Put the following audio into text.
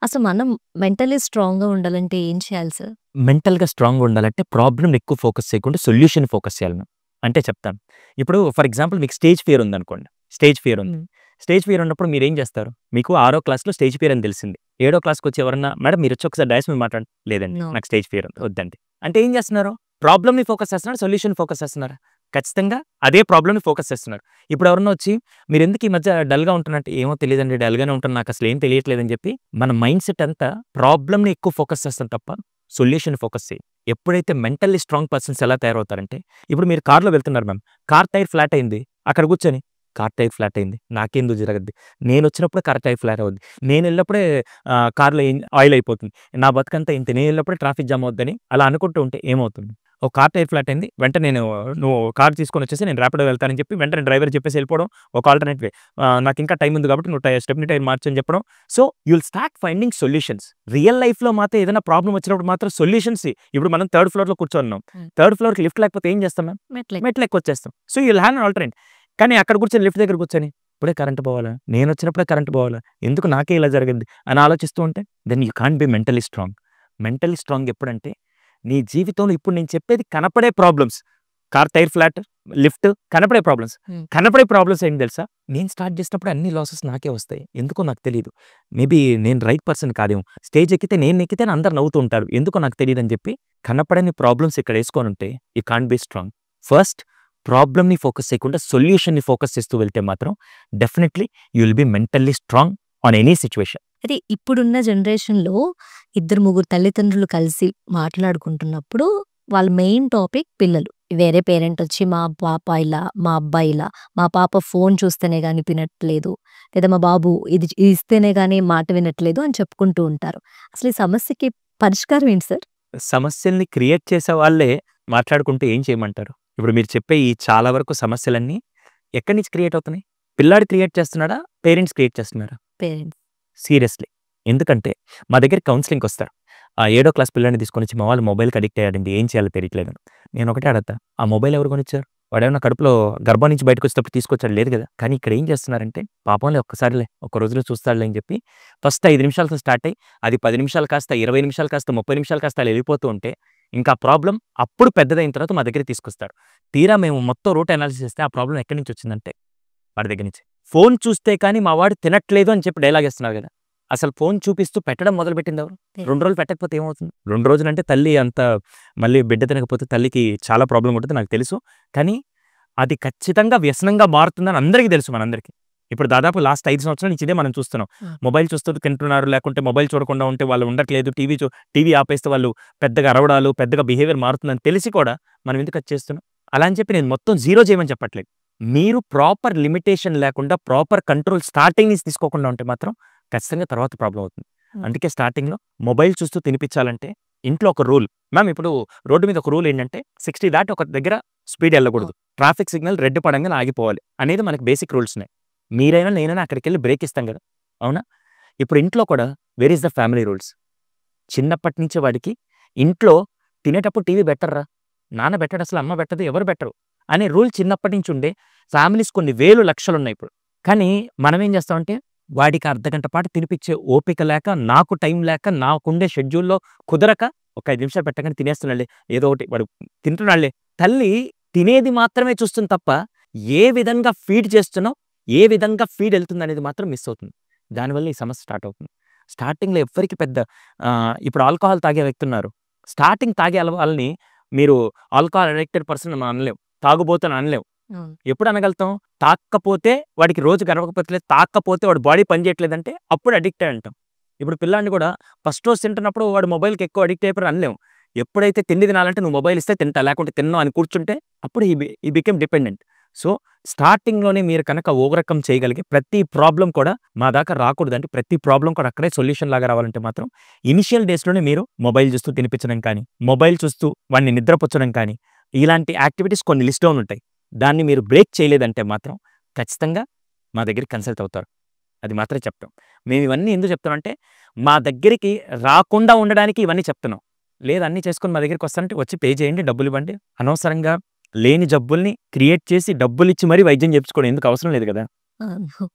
అసలు మనం మెంటల్లీ స్ట్రాంగ్‌గా ఉండాలంటే ఏం చేయాలి సార్? మెంటల్‌గా స్ట్రాంగ్‌గా ఉండాలంటే ప్రాబ్లమ్‌ని ఎక్కువ ఫోకస్ చేయకుండా సొల్యూషన్ ఫోకస్ చేయాలి మనం. అంటే చెప్తాను. ఇప్పుడు ఫర్ ఎగ్జాంపుల్ మీకు స్టేజ్ ఫియర్ ఉందనుకోండి. స్టేజ్ ఫియర్ ఉంది. హ్మ్. స్టేజ్ ఫియర్ ఉన్నప్పుడు మీరేం చేస్తారు? మీకు 6వ క్లాస్‌లో స్టేజ్ ఫియర్ అని తెలిసింది. 7వ క్లాస్‌కొచ్చి ఎవరన్నా మేడం మీరొచ్చి ఒకసారి డయాస్ మీద మాట్లాడండి. లేదండి నో. నాకు స్టేజ్ ఫియర్ ఉంది. వద్దండి. అంటే ఏం చేస్తున్నారు? ప్రాబ్లమ్‌ని ఫోకస్ చేస్తున్నారా? సొల్యూషన్ ఫోకస్ చేస్తున్నారా? ఖచ్చితంగా అదే ప్రాబ్లమ్‌ని ఫోకస్ చేస్తున్నారు. ఇప్పుడు ఎవరన్నా వచ్చి మీరెందుకు ఈ మధ్య డల్‌గా ఉంటున్నట్టు ఏమో తెలీదండి డల్‌గానే ఉంటున్నా నాకసలు ఏం తెలియట్లేదని చెప్పి మన మైండ్ సెట్ అంతా ప్రాబ్లమ్‌ని ఎక్కువ ఫోకస్ చేస్తాం తప్ప సొల్యూషన్ ఫోకస్ చేయి. ఎప్పుడైతే మెంటల్లీ స్ట్రాంగ్ పర్సన్స్ ఎలా తయారవుతారంటే, ఇప్పుడు మీరు కార్‌లో వెళ్తున్నారు మ్యామ్. కార్ టైర్ ఫ్లాట్ అయింది. అక్కడ కూర్చొని, కార్ టైర్ ఫ్లాట్ అయింది. నాకెందుకు జరగద్ది? నేనొచ్చినప్పుడే కార్ టైర్ ఫ్లాట్ అవుద్ది. నేనెళ్ళినప్పుడే కార్‌లో ఆయిల్ అయిపోతుంది. నా బతుకంతా ఇంతే. నేనెళ్ళినప్పుడే ట్రాఫిక్ జామ్ అవుద్దని అలా అనుకుంటూ ఉంటే ఏమవుతుంది? ఒక కార్ టైర్ ఫ్లాట్ అయింది. వెంటనే నువ్వు కార్ తీసుకొనొచ్చేసి నేను ర్యాపిడో వెళ్తానని చెప్పి వెంటనే డ్రైవర్‌కి చెప్పేసి ఎళ్ళిపోవడం ఒక ఆల్టర్‌నేట్ వే. నాకింకా టైమ్ ఉంది కాబట్టి నువ్వు స్టెప్నీ టైర్ మార్చని చెప్పడం. So, you will start finding solutions. Real లైఫ్‌లో మాత్రం ఏదైనా ప్రాబ్లమ్ వచ్చినప్పుడు మాత్రం సొల్యూషన్స్ ఇప్పుడు మనం థర్డ్ ఫ్లోర్‌లో కూర్చొనున్నాం. హ్మ్. థర్డ్ ఫ్లోర్‌కి లిఫ్ట్ లేకపోతే ఏం చేస్తాం మ్యామ్? మెట్లెక్కి. మెట్లెక్కొచ్చేస్తాం. So, you will have an alternate. కానీ అక్కడ కూర్చొని లిఫ్ట్ దగ్గర కూర్చొని, ఇప్పుడే కరెంట్ పోవాలా? నేనొచ్చినప్పుడే కరెంట్ పోవాలా? ఎందుకు నాకే ఇలా జరిగింది? అని ఆలోచిస్తూ ఉంటే then you can't be mentally strong. Mentally strong ఎప్పుడంటే నీ జీవితంలో ఇప్పుడు నేను చెప్పేది కనపడే problems. Car tyre flat, lift కనపడే ప్రాబ్లమ్స్. హ్మ్. కనపడే ప్రాబ్లమ్స్ ఏంటి తెలుసా? నేను స్టార్ట్ చేసినప్పుడు అన్ని లాసెస్ నాకే వస్తాయి. ఎందుకో నాకు తెలీదు. మేబీ నేను రైట్ పర్సన్ కాదేమో. స్టేజ్ ఎక్కితే నేను ఎక్కితేనే అందరూ నవ్వుతూ ఉంటారు. ఎందుకో నాకు తెలీదని చెప్పి కనపడని ప్రాబ్లమ్స్ ఇక్కడ యేసుకొనుంటే you can't be strong. First ప్రాబ్లమ్‌ని ఫోకస్ చేయకుండా సొల్యూషన్‌ని ఫోకస్ చేస్తూ వెళ్తే మాత్రం definitely you will be mentally strong on any situation. అయితే ఇప్పుడున్న జనరేషన్‌లో ఇద్దరు, ముగ్గురు తల్లిదండ్రులు కలిసి మాట్లాడుకుంటున్నప్పుడు వాళ్ళ మెయిన్ టాపిక్ పిల్లలు. వేరే పేరెంట్ వచ్చి మా పాప ఇలా, మా అబ్బాయి ఇలా, మా పాప ఫోను చూస్తేనే గాని వినట్లేదు. లేదా మా బాబు ఇది ఇస్తేనే గాని మాట వినట్లేదు అని చెప్పుకుంటూ ఉంటారు. అసలు ఈ సమస్యకి పరిష్కారం ఏంటి సార్? సమస్యల్ని క్రియేట్ చేసే వాళ్ళే మాట్లాడుకుంటే ఏం చేయమంటారు? ఇప్పుడు మీరు చెప్పే ఈ చాలా వరకు సమస్యలన్నీ ఎక్కడి నుంచి క్రియేట్ అవుతున్నాయి? పిల్లాడు క్రియేట్ చేస్తున్నాడా? పేరెంట్స్ క్రియేట్ చేస్తున్నారా? పేరెంట్స్. సీరియస్‌లీ. ఎందుకంటే మా దగ్గరికి కౌన్సెలింగ్‌కొస్తారు. ఆ 7వ క్లాస్ పిల్లాడిని తీసుకొనొచ్చి మా వాళ్ళు మొబైల్‌కి అడిక్ట్ అయ్యాడండి. ఏం చేయాలో తెలియట్లేదని. నేను ఒకటే అడుగుతా. ఆ మొబైల్ ఎవరు కొనిచ్చారు? వాడేమన్నా కడుపులో గర్భం నుంచి బయటకొచ్చేటప్పుడు తీసుకొచ్చాడా? లేదు గదా! కానీ ఇక్కడ ఏం చేస్తున్నారంటే పాపంలే ఒక్కసారిలే ఒక్క రోజులో చూస్తాడులే అని చెప్పి ఫస్ట్ 5 నిమిషాలతో స్టార్ట్ అయ్యి అది 10 నిమిషాలు కాస్త 20 నిమిషాలు కాస్త 30 నిమిషాలు కాస్త అలా వెళ్ళిపోతూ ఉంటే ఇంకా ప్రాబ్లమ్ అప్పుడు పెద్దదయిన తర్వాత మా దగ్గరికి తీసుకొస్తారు. తీరా మేము మొత్తం రూట్ అనాలిసిస్ చేస్తే ఆ ప్రాబ్లమ్ ఎక్కడి నుంచి వచ్చిందంటే వాడి దగ్గర నుంచి. ఫోను చూస్తే కానీ మా వాడు తినట్లేదు అని చెప్పి డైలాగ్ ఏస్తున్నారు గదా! అసలు ఫోను చూపిస్తూ పెట్టడం మొదలుపెట్టిందెవరు? 2 రోజులు పెట్టకపోతే ఏమవుతుంది? 2 రోజులంటే తల్లి అంత మళ్ళీ బిడ్డ తినకపోతే తల్లికి చాలా ప్రాబ్లమ్ ఉంటది నాకు తెలుసు. కానీ అది ఖచ్చితంగా వ్యసనంగా మారుతుందని అందరికీ తెలుసు మనందరికీ. ఇప్పుడు దాదాపు లాస్ట్ 5 సంవత్సరాల నుంచి ఇదే మనం చూస్తున్నాం. హ్మ్. మొబైల్ చూస్తూ తింటున్నారు. లేకుంటే మొబైల్ చూడకుండా ఉంటే వాళ్ళు ఉండట్లేదు. టీవీ ఆపేస్తే వాళ్ళు పెద్దగా అరవడాలు, పెద్దగా బిహేవియర్ మారుతుందని తెలిసి కూడా మనం ఎందుకు అది చేస్తున్నాం? అలా అని చెప్పి నేను మొత్తం జీరో చేయమని చెప్పట్లేదు. మీరు ప్రాపర్ లిమిటేషన్ లేకుండా ప్రాపర్ కంట్రోల్ స్టార్టింగ్ నుంచి తీసుకోకుండా ఉంటే మాత్రం ఖచ్చితంగా తర్వాత ప్రాబ్లమ్ అవుతుంది. హ్మ్. అందుకే స్టార్టింగ్‌లో మొబైల్ చూస్తూ తినిపించాలంటే ఇంట్లో ఒక రూల్. మ్యామ్ ఇప్పుడు రోడ్డు మీద ఒక రూల్ ఏంటంటే 60 దాటి ఒక దగ్గర స్పీడ్ ఎళ్ళకూడదు. ట్రాఫిక్ సిగ్నల్ రెడ్ పడంగానే ఆగిపోవాలి అనేది మనకు బేసిక్ రూల్స్ ఉన్నాయి. మీరైనా నేనైనా అక్కడికెళ్ళి బ్రేక్ ఇస్తాం గదా! అవునా? ఇప్పుడు ఇంట్లో కూడా where is the family rules? చిన్నప్పటి నుంచే వాడికి ఇంట్లో తినేటప్పుడు టీవీ బెట్టర్రా. నాన్న బెట్టడు అసలు అమ్మ బెట్టదు ఎవరు బెట్టరు. అనే రూల్ చిన్నప్పటి నుంచి ఉండే ఫ్యామిలీస్ కొన్ని వేలు లక్షలున్నాయి ఇప్పుడు. కానీ మనం ఏం చేస్తామంటే వాడికి అర్ధగంట పాటు తినిపించే ఓపిక లేక, నాకు టైం లేక, నాకుండే షెడ్యూల్‌లో కుదరక ఒక 5 నిమిషాలు పెట్టగానే తినేస్తున్నాడులే ఏదో ఒకటి వాడు తింటున్నాడులే. తల్లి తినేది మాత్రమే చూస్తుంది తప్ప ఏ విధంగా ఫీడ్ చేస్తున్నావు, ఏ విధంగా ఫీడ్ ఎళ్తుందనేది మాత్రం మిస్ అవుతుంది. దానివల్ల ఈ సమస్య స్టార్ట్ అవుతుంది. స్టార్టింగ్‌లో ఎవ్వరికీ పెద్ద ఇప్పుడు ఆల్కహాల్ తాగే వ్యక్తున్నారు. స్టార్టింగ్ తాగే వాళ్ళని మీరు ఆల్కహాల్ అడిక్టెడ్ పర్సన్ మనం అనలేం. తాగుబోతు అని అనలేం. అవును. ఎప్పుడు అనగలుగుతాం? తాగకపోతే వాడికి రోజు గడవకపోతే తాగకపోతే వాడి బాడీ పని చేయట్లేదంటే అప్పుడు అడిక్టే అంటాం. ఇప్పుడు పిల్లాడిని కూడా ఫస్ట్ రోజు తింటున్నప్పుడు వాడు మొబైల్‌కి ఎక్కువ అడిక్ట్ అయిపోయారు అనలేం. ఎప్పుడైతే తిండి తినాలంటే నువ్వు మొబైల్ ఇస్తే తింటా లేకుంటే తినను అని కూర్చుంటే అప్పుడు హి బికేమ్ డిపెండెంట్. సో, స్టార్టింగ్‌లోనే మీరు కనుక ఓవర్‌కమ్ చేయగలిగి ప్రతి ప్రాబ్లమ్ కూడా మా దాకా రాకూడదంటే ప్రతి ప్రాబ్లమ్ కూడా అక్కడే సొల్యూషన్ లాగా రావాలంటే మాత్రం ఇనిషియల్ డేస్‌లోనే మీరు మొబైల్ చూస్తూ తినిపించడం కానీ, మొబైల్ చూస్తూ వాడిని నిద్రపుచ్చడం కానీ, ఇలాంటి యాక్టివిటీస్ కొన్ని లిస్ట్ డౌన్ ఉంటాయి. దాన్ని మీరు బ్రేక్ చేయలేదంటే మాత్రం ఖచ్చితంగా మా దగ్గరికి కన్సల్ట్ అవుతారు. అది మాత్రమే చెప్తాం. మేము ఇవన్నీ ఎందుకు చెప్తున్నామంటే మా దగ్గరికి రాకుండా ఉండడానికి ఇవన్నీ చెప్తున్నాం. లేదు అన్నీ చేసుకొని మా దగ్గరికి వస్తానంటే వచ్చి పే చేయండి, డబ్బులివ్వండి. అనవసరంగా లేని జబ్బుల్ని క్రియేట్ చేసి డబ్బులిచ్చి మరీ వైద్యం చేపించుకోవడం ఎందుకు అవసరం లేదు గదా! అవును.